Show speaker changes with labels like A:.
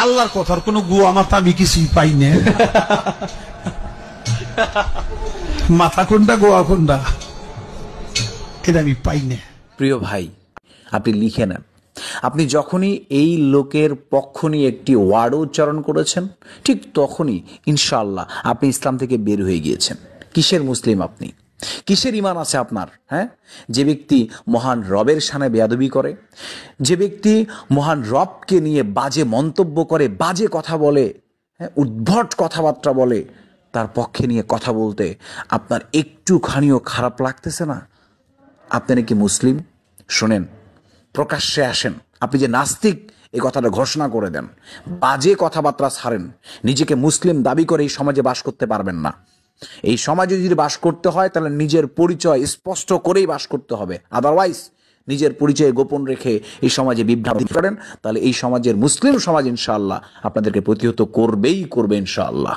A: আল্লাহর কথার কোনো গুয়া মাথা আমি কিছুই পাই না। মাথা কোনটা গোয়া কোনটা এটা আমি পাই না।
B: প্রিয় ভাই, আপনি লিখে নেন, আপনি যখনই এই লোকের পক্ষ নিয়ে একটি ওয়ার্ড উচ্চারণ করেছেন, ঠিক তখনই ইনশাআল্লাহ আপনি ইসলাম থেকে বের হয়ে গিয়েছেন। কিসের মুসলিম আপনি? কিসের ঈমান আছে আপনার? হ্যাঁ, যে ব্যক্তি মহান রবের শানে বেয়াদবি করে, যে ব্যক্তি মহান রবকে নিয়ে বাজে মন্তব্য করে, বাজে কথা বলে, হ্যাঁ, উদ্ভট কথাবার্তা বলে, তার পক্ষে নিয়ে কথা বলতে আপনার একটুখানিও খারাপ লাগতেছে না? আপনি নাকি মুসলিম? শোনেন, প্রকাশ্যে আসেন, আপনি যে নাস্তিক এই কথাটা ঘোষণা করে দেন, বাজে কথাবার্তা ছাড়েন। নিজেকে মুসলিম দাবি করে এই সমাজে বাস করতে পারবেন না। এই সমাজে যদি বাস করতে হয় তাহলে নিজের পরিচয় স্পষ্ট করেই বাস করতে হবে। আদারওয়াইজ নিজের পরিচয় গোপন রেখে এই সমাজে বিভ্রান্তি করেন, তাহলে এই সমাজের মুসলিম সমাজ ইনশাআল্লাহ আপনাদেরকে প্রতিহত করবেই করবে ইনশাআল্লাহ।